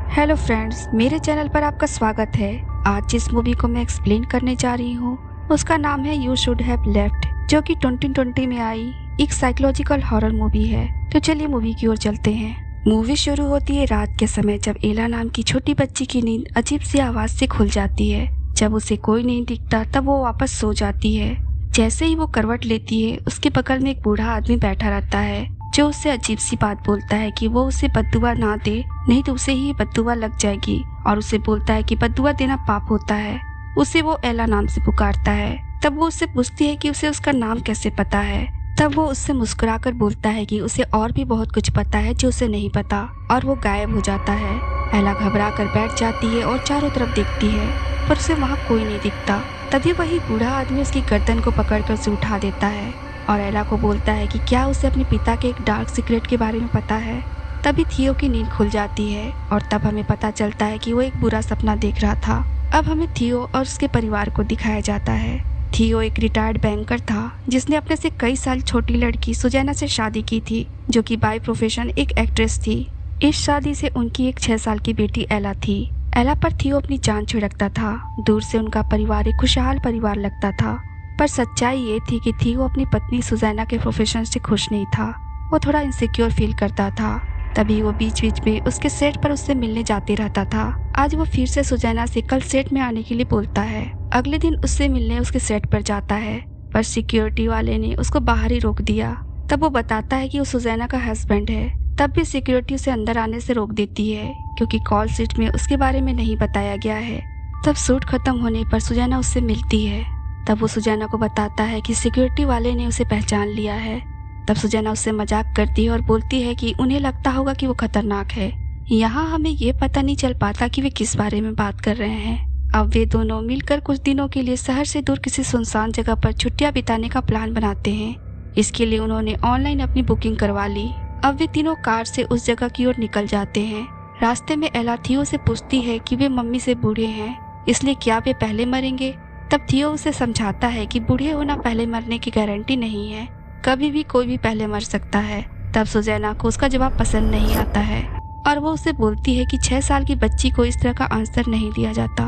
Hello friends, मेरे channel पर आपका स्वागत है। आज जिस मूवी को मैं एक्सप्लेन करने जा रही हूँ उसका नाम है यू शुड हैव लेफ्ट, जो कि 2020 में आई एक साइकोलॉजिकल हॉरर मूवी है। तो चलिए मूवी की ओर चलते हैं। मूवी शुरू होती है रात के समय, जब एला नाम की छोटी बच्ची की नींद अजीब सी आवाज से खुल जाती है। जब उसे कोई नहीं दिखता तब वो वापस सो जाती है। जैसे ही वो करवट लेती है, उसके बगल में एक बूढ़ा आदमी बैठा रहता है जो उससे अजीब सी बात बोलता है कि वो उसे बद्दुआ ना दे, नहीं तो उसे ही बद्दुआ लग जाएगी, और उसे बोलता है कि बद्दुआ देना पाप होता है। उसे वो एला नाम से पुकारता है। तब वो उससे पूछती है कि उसे उसका नाम कैसे पता है। तब वो उससे मुस्कुराकर बोलता है कि उसे और भी बहुत कुछ पता है जो उसे नहीं पता, और वो गायब हो जाता है। एला घबरा कर बैठ जाती है और चारों तरफ देखती है, पर उसे वहाँ कोई नहीं दिखता। तभी वही बूढ़ा आदमी उसकी गर्दन को पकड़कर उसे उठा देता है और एला को बोलता है कि क्या उसे अपने पिता के एक डार्क सीक्रेट के बारे में पता है। तभी थियो की नींद खुल जाती है और तब हमें पता चलता है कि वो एक बुरा सपना देख रहा था। अब हमें थियो और उसके परिवार को दिखाया जाता है। थियो एक रिटायर्ड बैंकर था जिसने अपने से कई साल छोटी लड़की सुजैना से शादी की थी, जो कि बाय प्रोफेशन एक एक्ट्रेस थी। इस शादी से उनकी एक 6 साल की बेटी एला थी। एला पर थियो अपनी जान छिड़कता था। दूर से उनका परिवार एक खुशहाल परिवार लगता था, पर सच्चाई ये थी कि थियो अपनी पत्नी सुजैना के प्रोफेशन से खुश नहीं था। वो थोड़ा इनसिक्योर फील करता था। तभी वो बीच बीच में उसके सेट पर उससे मिलने जाते रहता था। आज वो फिर से सुजैना से कल सेट में आने के लिए बोलता है। अगले दिन उससे मिलने उसके सेट पर जाता है, पर सिक्योरिटी वाले ने उसको बाहर ही रोक दिया। तब वो बताता है कि वो सुजैना का हस्बैंड है। तब भी सिक्योरिटी उसे अंदर आने से रोक देती है, क्योंकि कॉल शीट में उसके बारे में नहीं बताया गया है। तब शूट खत्म होने पर सुजैना उससे मिलती है। तब वो सुजैना को बताता है कि सिक्योरिटी वाले ने उसे पहचान लिया है। तब सुजैना उससे मजाक करती है और बोलती है कि उन्हें लगता होगा कि वो खतरनाक है। यहाँ हमें ये पता नहीं चल पाता कि वे किस बारे में बात कर रहे हैं। अब वे दोनों मिलकर कुछ दिनों के लिए शहर से दूर किसी सुनसान जगह पर छुट्टियां बिताने का प्लान बनाते हैं। इसके लिए उन्होंने ऑनलाइन अपनी बुकिंग करवा ली। अब वे तीनों कार से उस जगह की ओर निकल जाते हैं। रास्ते में एला थियो से पूछती है कि वे मम्मी से बूढ़े हैं, इसलिए क्या वे पहले मरेंगे। तब थियो उसे समझाता है कि बूढ़े होना पहले मरने की गारंटी नहीं है, कभी भी कोई भी पहले मर सकता है। तब सुजैना को उसका जवाब पसंद नहीं आता है और वो उसे बोलती है कि 6 साल की बच्ची को इस तरह का आंसर नहीं दिया जाता।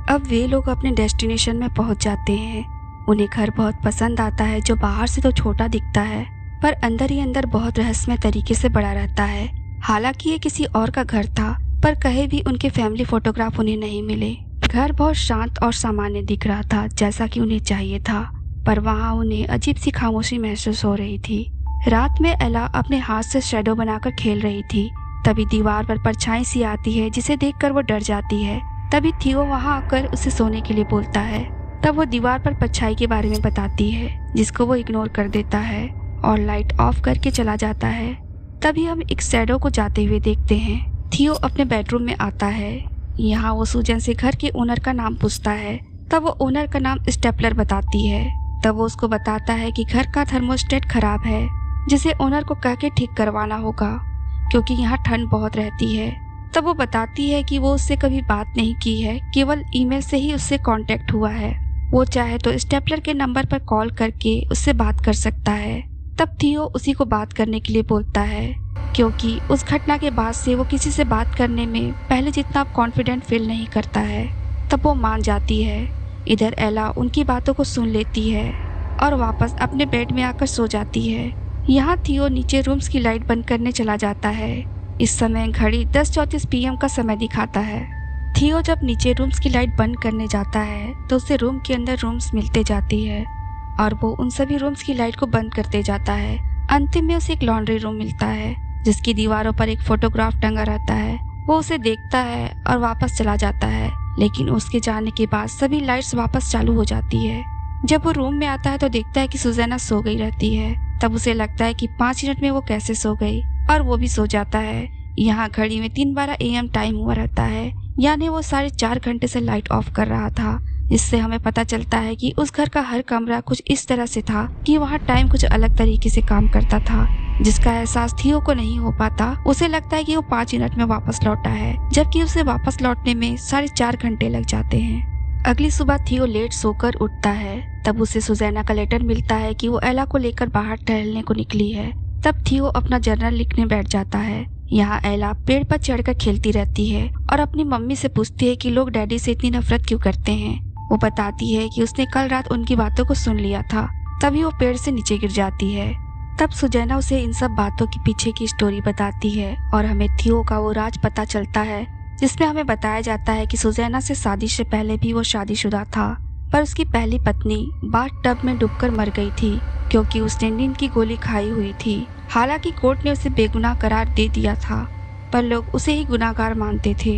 अब वे लोग अपने डेस्टिनेशन में पहुंच जाते हैं। उन्हें घर बहुत पसंद आता है, जो बाहर से तो छोटा दिखता है पर अंदर ही अंदर बहुत रहस्यमय तरीके से बड़ा रहता है। हालांकि ये किसी और का घर था, पर कहीं भी उनके फैमिली फोटोग्राफ उन्हें नहीं मिले। घर बहुत शांत और सामान्य दिख रहा था, जैसा कि उन्हें चाहिए था, पर वहाँ उन्हें अजीब सी खामोशी महसूस हो रही थी। रात में एला अपने हाथ से शैडो बनाकर खेल रही थी। तभी दीवार पर परछाई सी आती है, जिसे देखकर वो डर जाती है। तभी थियो वहाँ आकर उसे सोने के लिए बोलता है। तब वो दीवार पर परछाई के बारे में बताती है, जिसको वो इग्नोर कर देता है और लाइट ऑफ करके चला जाता है। तभी हम एक शैडो को जाते हुए देखते हैं। थियो अपने बेडरूम में आता है। यहाँ वो सूजन से घर के ओनर का नाम पूछता है। तब वो ओनर का नाम स्टेपलर बताती है। तब वो उसको बताता है कि घर का थर्मोस्टेट खराब है, जिसे ओनर को कह के ठीक करवाना होगा, क्योंकि यहाँ ठंड बहुत रहती है। तब वो बताती है कि वो उससे कभी बात नहीं की है, केवल ईमेल से ही उससे कांटेक्ट हुआ है। वो चाहे तो स्टेपलर के नंबर पर कॉल करके उससे बात कर सकता है। तब थियो उसी को बात करने के लिए बोलता है, क्योंकि उस घटना के बाद से वो किसी से बात करने में पहले जितना कॉन्फिडेंट फील नहीं करता है। तब वो मान जाती है। इधर एला उनकी बातों को सुन लेती है और वापस अपने बेड में आकर सो जाती है। यहाँ थियो नीचे रूम्स की लाइट बंद करने चला जाता है। इस समय घड़ी 10:34 PM का समय दिखाता है। थियो जब नीचे रूम्स की लाइट बंद करने जाता है तो उसे रूम के अंदर रूम्स मिलते जाती है और वो उन सभी रूम्स की लाइट को बंद करते जाता है। अंतिम में उसे एक लॉन्ड्री रूम मिलता है, जिसकी दीवारों पर एक फोटोग्राफ टंगा रहता है। वो उसे देखता है और वापस चला जाता है, लेकिन उसके जाने के बाद सभी लाइट्स वापस चालू हो जाती है। जब वो रूम में आता है तो देखता है कि सुजैना सो गई रहती है। तब उसे लगता है कि 5 मिनट में वो कैसे सो गई, और वो भी सो जाता है। यहाँ घड़ी में 3:12 AM टाइम हुआ रहता है, यानी वो 4.5 घंटे से लाइट ऑफ कर रहा था। इससे हमें पता चलता है कि उस घर का हर कमरा कुछ इस तरह से था कि वहाँ टाइम कुछ अलग तरीके से काम करता था, जिसका एहसास थियो को नहीं हो पाता। उसे लगता है कि वो 5 मिनट में वापस लौटा है, जबकि उसे वापस लौटने में 4.5 घंटे लग जाते हैं। अगली सुबह थियो लेट सोकर उठता है। तब उसे सुजैना का लेटर मिलता है कि वो एला को लेकर बाहर टहलने को निकली है। तब थियो अपना जर्नल लिखने बैठ जाता है। यहाँ एला पेड़ पर चढ़कर खेलती रहती है और अपनी मम्मी से पूछती है कि लोग डैडी से इतनी नफरत क्यों करते हैं। वो बताती है कि उसने कल रात उनकी बातों को सुन लिया था, तभी वो पेड़ से नीचे गिर जाती है। तब सुजैना उसे इन सब बातों के पीछे की स्टोरी बताती है और हमें थियो का वो राज पता चलता है, जिसमें हमें बताया जाता है कि सुजैना से शादी से पहले भी वो शादीशुदा था, पर उसकी पहली पत्नी बाथ टब में डूबकर मर गई थी क्योंकि उसने नींद की गोली खाई हुई थी। हालांकि कोर्ट ने उसे बेगुनाह करार दे दिया था, पर लोग उसे ही गुनाहगार मानते थे।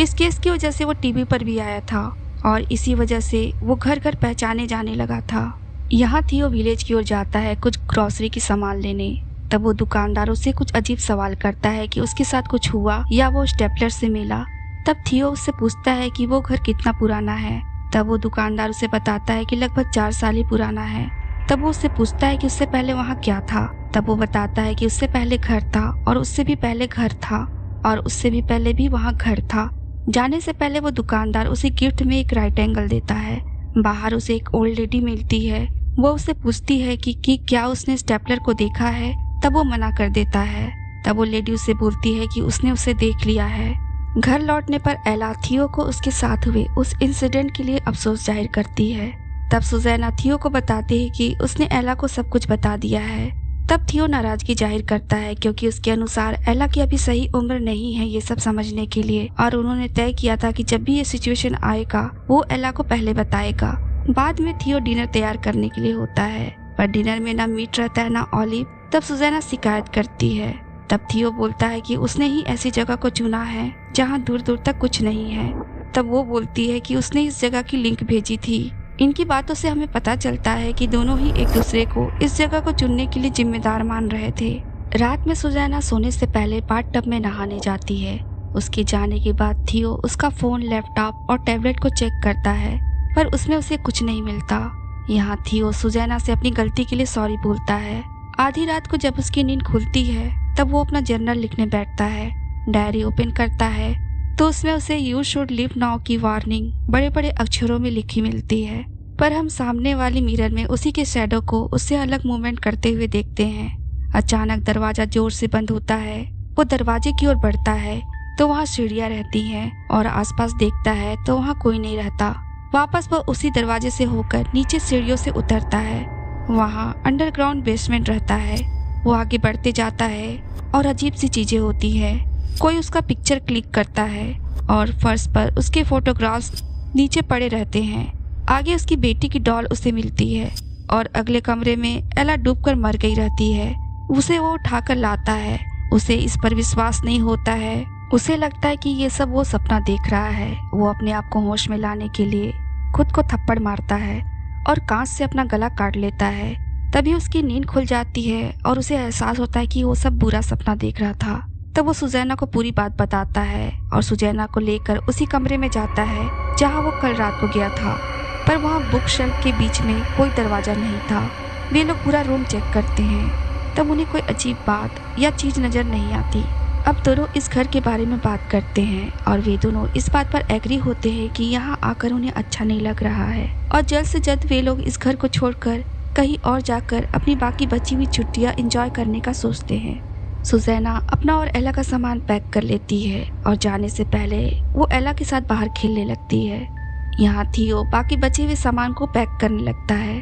इस केस की वजह से वो टीवी पर भी आया था और इसी वजह से वो घर घर पहचाने जाने लगा था। यहाँ थियो विलेज की ओर जाता है कुछ ग्रोसरी की सामान लेने। तब वो दुकानदारों से कुछ अजीब सवाल करता है कि उसके साथ कुछ हुआ या वो स्टेपलर से मिला। तब थियो उससे पूछता है कि वो घर कितना पुराना है। तब वो दुकानदार उसे बताता है कि लगभग 4 साल ही पुराना है। तब वो उससे पूछता है कि उससे पहले वहाँ क्या था। तब वो बताता है कि उससे पहले घर था और उससे भी पहले घर था और उससे भी पहले भी वहाँ घर था। जाने से पहले वो दुकानदार उसे गिफ्ट में एक राइट एंगल देता है। बाहर उसे एक ओल्ड लेडी मिलती है। वो उससे पूछती है कि क्या उसने स्टेपलर को देखा है। तब वो मना कर देता है। तब वो लेडी उससे बोलती है कि उसने उसे देख लिया है। घर लौटने पर एला थियो को उसके साथ हुए उस इंसिडेंट के लिए अफसोस जाहिर करती है। तब सुजैना थियो को बताती है कि उसने एला को सब कुछ बता दिया है। तब थियो नाराजगी जाहिर करता है क्योंकि उसके अनुसार एला की अभी सही उम्र नहीं है ये सब समझने के लिए, और उन्होंने तय किया था कि जब भी ये सिचुएशन आएगा वो एला को पहले बताएगा। बाद में थियो डिनर तैयार करने के लिए होता है, पर डिनर में ना मीट रहता है ना ऑलिव। तब सुजैना शिकायत करती है। तब थियो बोलता है कि उसने ही ऐसी जगह को चुना है जहाँ दूर दूर तक कुछ नहीं है। तब वो बोलती है कि उसने इस जगह की लिंक भेजी थी। इनकी बातों से हमें पता चलता है कि दोनों ही एक दूसरे को इस जगह को चुनने के लिए जिम्मेदार मान रहे थे। रात में सुजैना सोने से पहले बाथ टब में नहाने जाती है। उसके जाने के बाद थियो उसका फोन, लैपटॉप और टैबलेट को चेक करता है, पर उसमें उसे कुछ नहीं मिलता। यहाँ थियो सुजैना से अपनी गलती के लिए सॉरी बोलता है। आधी रात को जब उसकी नींद खुलती है तब वो अपना जर्नल लिखने बैठता है। डायरी ओपन करता है तो उसमें उसे यू शुड लिव नाउ की वार्निंग बड़े बड़े अक्षरों में लिखी मिलती है, पर हम सामने वाली मिरर में उसी के शैडो को उससे अलग मूवमेंट करते हुए देखते हैं। अचानक दरवाजा जोर से बंद होता है। वो दरवाजे की ओर बढ़ता है तो वहाँ सीढ़ियाँ रहती हैं और आसपास देखता है तो वहाँ कोई नहीं रहता। वापस वो उसी दरवाजे से होकर नीचे सीढ़ियों से उतरता है। वहाँ अंडरग्राउंड बेसमेंट रहता है। वो आगे बढ़ते जाता है और अजीब सी चीजें होती है। कोई उसका पिक्चर क्लिक करता है और फर्श पर उसके फोटोग्राफ्स नीचे पड़े रहते हैं। आगे उसकी बेटी की डॉल उसे मिलती है और अगले कमरे में एला डूबकर मर गई रहती है। उसे वो उठाकर लाता है। उसे इस पर विश्वास नहीं होता है। उसे लगता है कि ये सब वो सपना देख रहा है। वो अपने आप को होश में लाने के लिए खुद को थप्पड़ मारता है और कांच से अपना गला काट लेता है। तभी उसकी नींद खुल जाती है और उसे एहसास होता है कि वो सब बुरा सपना देख रहा था। तब वो सुजैना को पूरी बात बताता है और सुजैना को लेकर उसी कमरे में जाता है जहाँ वो कल रात को गया था, पर वहाँ बुक शेल्फ के बीच में कोई दरवाजा नहीं था। वे लोग पूरा रूम चेक करते हैं, तब उन्हें कोई अजीब बात या चीज नजर नहीं आती। अब दोनों इस घर के बारे में बात करते हैं और वे दोनों इस बात पर एग्री होते हैं कि यहाँ आकर उन्हें अच्छा नहीं लग रहा है और जल्द से जल्द वे लोग इस घर को छोड़कर कहीं और जाकर अपनी बाकी बची हुई छुट्टियाँ एंजॉय करने का सोचते हैं। सुजैना अपना और एला का सामान पैक कर लेती है और जाने से पहले वो एला के साथ बाहर खेलने लगती है। यहाँ थियो बाकी बचे हुए सामान को पैक करने लगता है।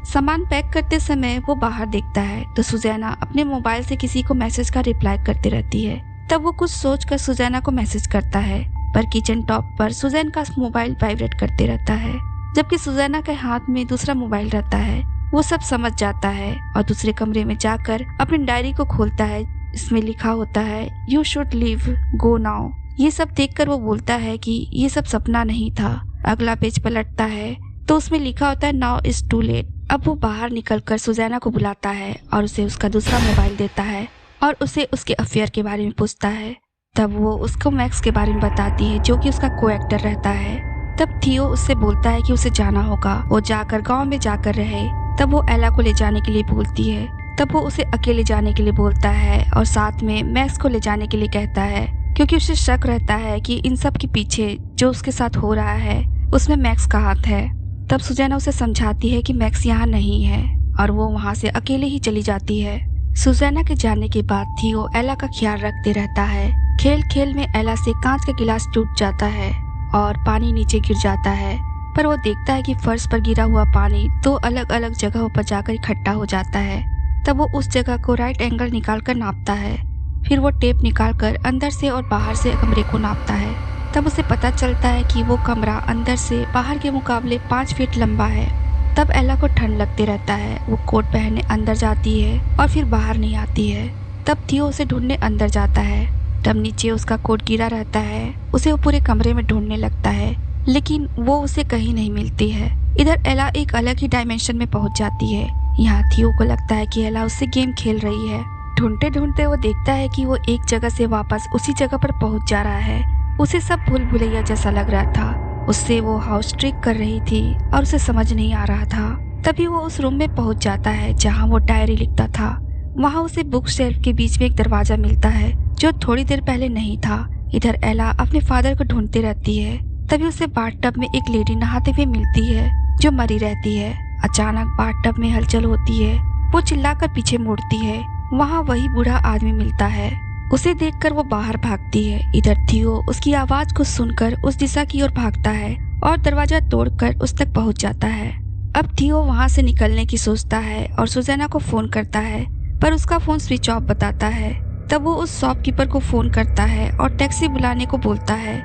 सामान पैक करते समय वो बाहर देखता है तो सुजैना अपने मोबाइल से किसी को मैसेज का रिप्लाई करती रहती है। तब वो कुछ सोचकर सुजैना को मैसेज करता है, पर किचन टॉप पर सुजैन का मोबाइल वाइब्रेट करते रहता है, जबकि सुजैना के हाथ में दूसरा मोबाइल रहता है। वो सब समझ जाता है और दूसरे कमरे में जाकर अपनी डायरी को खोलता है। इसमें लिखा होता है you should leave go now. ये सब देखकर वो बोलता है कि ये सब सपना नहीं था। अगला पेज पलटता है तो उसमें लिखा होता है नाउ इज टू लेट। अब वो बाहर निकलकर सुजैना को बुलाता है और उसे उसका दूसरा मोबाइल देता है और उसे उसके अफेयर के बारे में पूछता है। तब वो उसको मैक्स के बारे में बताती है जो कि उसका को एक्टर रहता है। तब थियो उससे बोलता है कि उसे जाना होगा, वो जाकर गांव में जाकर रहे। तब वो एला को ले जाने के लिए बोलती है। तब वो उसे अकेले जाने के लिए बोलता है और साथ में मैक्स को ले जाने के लिए कहता है, क्योंकि उसे शक रहता है कि इन सब के पीछे जो उसके साथ हो रहा है उसमें मैक्स का हाथ है। तब सुजैना उसे समझाती है कि मैक्स यहाँ नहीं है और वो वहाँ से अकेले ही चली जाती है। सुजैना के जाने के बाद थियो एला का ख्याल रखते रहता है। खेल खेल में एला से कांच का गिलास टूट जाता है और पानी नीचे गिर जाता है, पर वो देखता है कि फर्श पर गिरा हुआ पानी 2 अलग अलग जगहों पर जाकर इकट्ठा हो जाता है। तब वो उस जगह को राइट एंगल निकालकर नापता है। फिर वो टेप निकालकर अंदर से और बाहर से कमरे को नापता है। तब उसे पता चलता है कि वो कमरा अंदर से बाहर के मुकाबले 5 फीट लंबा है। तब एला को ठंड लगते रहता है। वो कोट पहनने अंदर जाती है और फिर बाहर नहीं आती है। तब थियो उसे ढूंढने अंदर जाता है। तब नीचे उसका कोट गिरा रहता है। उसे वो पूरे कमरे में ढूंढने लगता है, लेकिन वो उसे कहीं नहीं मिलती है। इधर एला एक अलग ही डायमेंशन में पहुंच जाती है। यहाँ थियो को लगता है कि एला उससे गेम खेल रही है। ढूंढते ढूंढते वो देखता है कि वो एक जगह से वापस उसी जगह पर पहुंच जा रहा है। उसे सब भूल भुलैया जैसा लग रहा था। उससे वो हाउस ट्रिक कर रही थी और उसे समझ नहीं आ रहा था। तभी वो उस रूम में पहुंच जाता है जहाँ वो डायरी लिखता था। वहाँ उसे बुक शेल्फ के बीच में एक दरवाजा मिलता है जो थोड़ी देर पहले नहीं था। इधर एला अपने फादर को ढूंढती रहती है। तभी उसे बाथटब में एक लेडी नहाते हुए मिलती है जो मरी रहती है। अचानक बाथटब में हलचल होती है। वो चिल्लाकर पीछे मुड़ती है। वहाँ वही बूढ़ा आदमी मिलता है। उसे देखकर वो बाहर भागती है। इधर थियो उसकी आवाज को सुनकर उस दिशा की ओर भागता है और दरवाजा तोड़कर उस तक पहुंच जाता है। अब थियो वहां से निकलने की सोचता है और सुजैना को फोन करता है, पर उसका फोन स्विच ऑफ बताता है। तब वो उस शॉपकीपर को फोन करता है और टैक्सी बुलाने को बोलता है।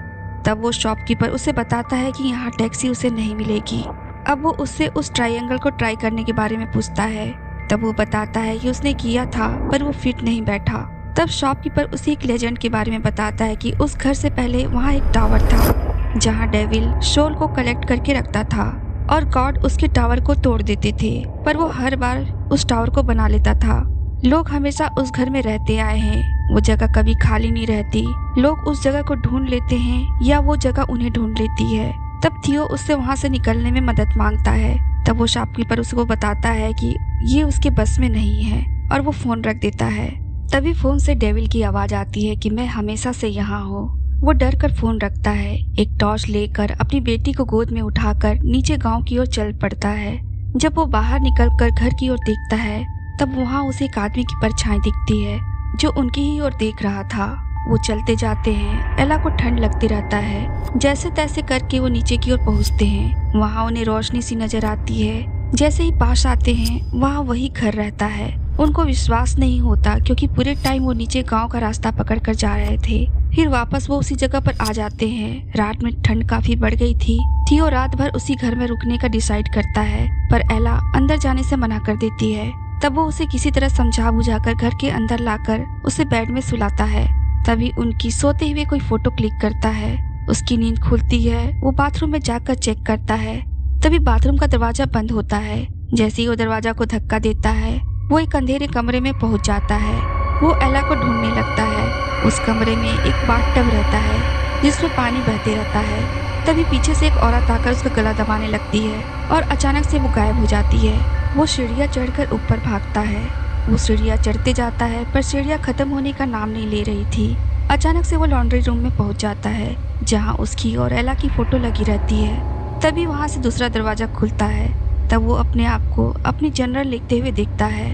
तब वो शॉपकीपर उसे बताता है कि यहाँ टैक्सी उसे नहीं मिलेगी। अब वो उससे उस ट्रायंगल को ट्राई करने के बारे में पूछता है। तब वो बताता है कि उसने किया था पर वो फिट नहीं बैठा। तब शॉपकीपर उसी एक लेजेंड के बारे में बताता है कि उस घर से पहले वहाँ एक टावर था जहाँ डेविल शोल को कलेक्ट करके रखता था और गॉड उसके टावर को तोड़ देते थे, पर वो हर बार उस टावर को बना लेता था। लोग हमेशा उस घर में रहते आए हैं। वो जगह कभी खाली नहीं रहती। लोग उस जगह को ढूंढ लेते हैं या वो जगह उन्हें ढूंढ लेती है। तब थियो उससे वहाँ से निकलने में मदद मांगता है। तब वो शॉपकीपर उसको बताता है कि ये उसके बस में नहीं है और वो फोन रख देता है। तभी फोन से डेविल की आवाज आती है कि मैं हमेशा से यहाँ हूँ। वो डर कर फोन रखता है। एक टॉर्च लेकर अपनी बेटी को गोद में उठाकर नीचे गांव की ओर चल पड़ता है। जब वो बाहर निकलकर घर की ओर देखता है तब वहाँ उसे एक आदमी की परछाई दिखती है जो उनकी ही ओर देख रहा था। वो चलते जाते हैं। एला को ठंड लगती रहता है। जैसे तैसे करके वो नीचे की ओर पहुँचते हैं। वहाँ उन्हें रोशनी सी नजर आती है। जैसे ही पास आते हैं वहाँ वही घर रहता है। उनको विश्वास नहीं होता क्योंकि पूरे टाइम वो नीचे गांव का रास्ता पकड़कर जा रहे थे। फिर वापस वो उसी जगह पर आ जाते हैं। रात में ठंड काफी बढ़ गई थी। थियो रात भर उसी घर में रुकने का डिसाइड करता है, पर एला अंदर जाने से मना कर देती है। तब वो उसे किसी तरह समझा बुझाकर घर के अंदर लाकर उसे बेड में सुलाता है। तभी उनकी सोते हुए कोई फोटो क्लिक करता है। उसकी नींद खुलती है। वो बाथरूम में जाकर चेक करता है। तभी बाथरूम का दरवाजा बंद होता है। जैसे ही वो दरवाजा को धक्का देता है वो एक अंधेरे कमरे में पहुंच जाता है। वो एला को ढूंढने लगता है। उस कमरे में एक बाथटब रहता है जिसमें पानी बहते रहता है। तभी पीछे से एक औरत आकर उसका गला दबाने लगती है और अचानक से वो गायब हो जाती है। वो सीढ़ियाँ चढ़कर ऊपर भागता है। वो सीढ़ियाँ चढ़ते जाता है पर सीढ़ियाँ खत्म होने का नाम नहीं ले रही थी। अचानक से वो लॉन्ड्री रूम में पहुंच जाता है जहाँ उसकी और एला की फोटो लगी रहती है। तभी वहाँ से दूसरा दरवाजा खुलता है। तब वो अपने आप को अपनी जनरल लिखते हुए देखता है।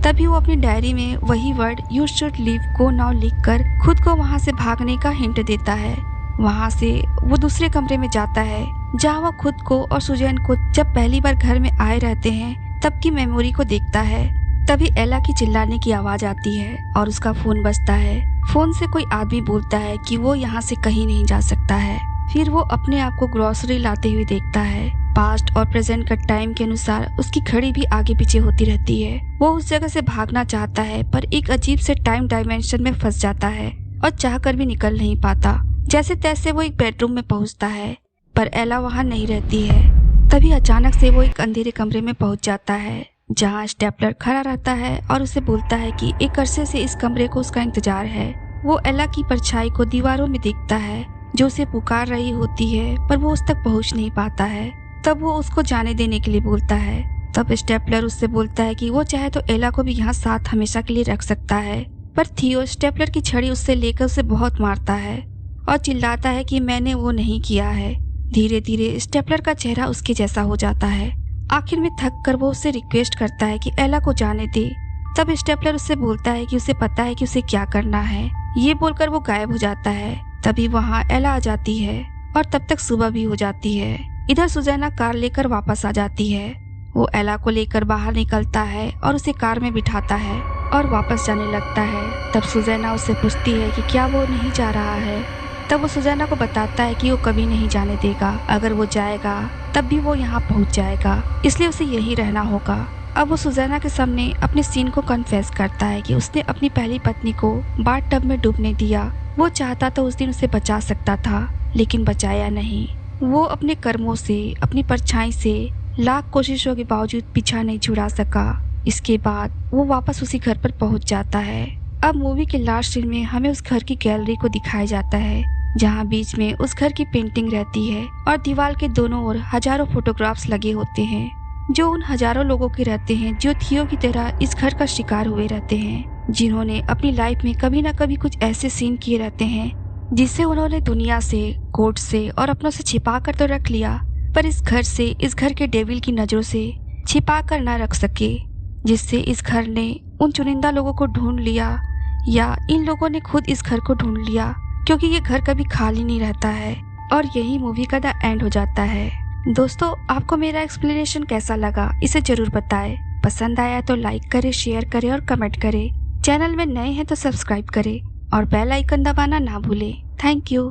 तभी वो अपनी डायरी में वही word you should leave go now लिखकर खुद को वहाँ से भागने का हिंट देता है। वहाँ से वो दूसरे कमरे में जाता है जहाँ वो खुद को और सुजैन को जब पहली बार घर में आए रहते हैं तब की मेमोरी को देखता है। तभी एला की चिल्लाने की आवाज आती है और उसका फोन बजता है। फोन से कोई आदमी बोलता है कि वो यहाँ से कहीं नहीं जा सकता है। फिर वो अपने आप को ग्रोसरी लाते हुए देखता है। पास्ट और प्रेजेंट का टाइम के अनुसार उसकी घड़ी भी आगे पीछे होती रहती है। वो उस जगह से भागना चाहता है पर एक अजीब से टाइम डायमेंशन में फंस जाता है और चाहकर भी निकल नहीं पाता। जैसे तैसे वो एक बेडरूम में पहुंचता है पर एला वहां नहीं रहती है। तभी अचानक से वो एक अंधेरे कमरे में पहुंच जाता है जहां स्टेपलर खड़ा रहता है और उसे बोलता है कि एक अरसे से इस कमरे को उसका इंतजार है। वो एला की परछाई को दीवारों में देखता है जो उसे पुकार रही होती है पर वो उस तक पहुंच नहीं पाता है। तब वो उसको जाने देने के लिए बोलता है। तब स्टेपलर उससे बोलता है कि वो चाहे तो एला को भी यहाँ साथ हमेशा के लिए रख सकता है, पर थियो स्टेपलर की छड़ी उससे लेकर उसे बहुत मारता है और चिल्लाता है कि मैंने वो नहीं किया है। धीरे धीरे स्टेपलर का चेहरा उसके जैसा हो जाता है। आखिर में थक कर वो उससे रिक्वेस्ट करता है कि एला को जाने दे, तब स्टेपलर उससे बोलता है कि उसे पता है कि उसे क्या करना है। ये बोलकर वो गायब हो जाता है। तभी वहाँ एला आ जाती है और तब तक सुबह भी हो जाती है। इधर सुजैना कार लेकर वापस आ जाती है। वो एला को लेकर बाहर निकलता है और उसे कार में बिठाता है और वापस जाने लगता है। तब सुजैना उससे पूछती है कि क्या वो नहीं जा रहा है। तब वो सुजैना को बताता है कि वो कभी नहीं जाने देगा। अगर वो जाएगा तब भी वो यहाँ पहुँच जाएगा, इसलिए उसे यही रहना होगा। अब वो सुजैना के सामने अपने सीन को कन्फेस करता है कि उसने अपनी पहली पत्नी को बाथ टब में डूबने दिया। वो चाहता तो उस दिन उसे बचा सकता था, लेकिन बचाया नहीं। वो अपने कर्मों से, अपनी परछाई से लाख कोशिशों के बावजूद पीछा नहीं छुड़ा सका। इसके बाद वो वापस उसी घर पर पहुंच जाता है। अब मूवी के लास्ट सीन में हमें उस घर की गैलरी को दिखाया जाता है, जहां बीच में उस घर की पेंटिंग रहती है और दीवार के दोनों ओर हजारों फोटोग्राफ्स लगे होते हैं, जो उन हजारों लोगों के रहते हैं जो थियो की तरह इस घर का शिकार हुए रहते हैं, जिन्होंने अपनी लाइफ में कभी न कभी कुछ ऐसे सीन किए रहते हैं जिसे उन्होंने दुनिया से, कोर्ट से और अपनों से छिपा कर तो रख लिया, पर इस घर से, इस घर के डेविल की नजरों से छिपा कर न रख सके, जिससे इस घर ने उन चुनिंदा लोगों को ढूंढ लिया, या इन लोगों ने खुद इस घर को ढूंढ लिया, क्योंकि ये घर कभी खाली नहीं रहता है। और यही मूवी का द एंड हो जाता है। दोस्तों, आपको मेरा एक्सप्लेनेशन कैसा लगा इसे जरूर बताएं। पसंद आया तो लाइक करें, शेयर करें और कमेंट करें। चैनल में नए हैं तो सब्सक्राइब करें और बेल आइकन दबाना ना भूलें। Thank you.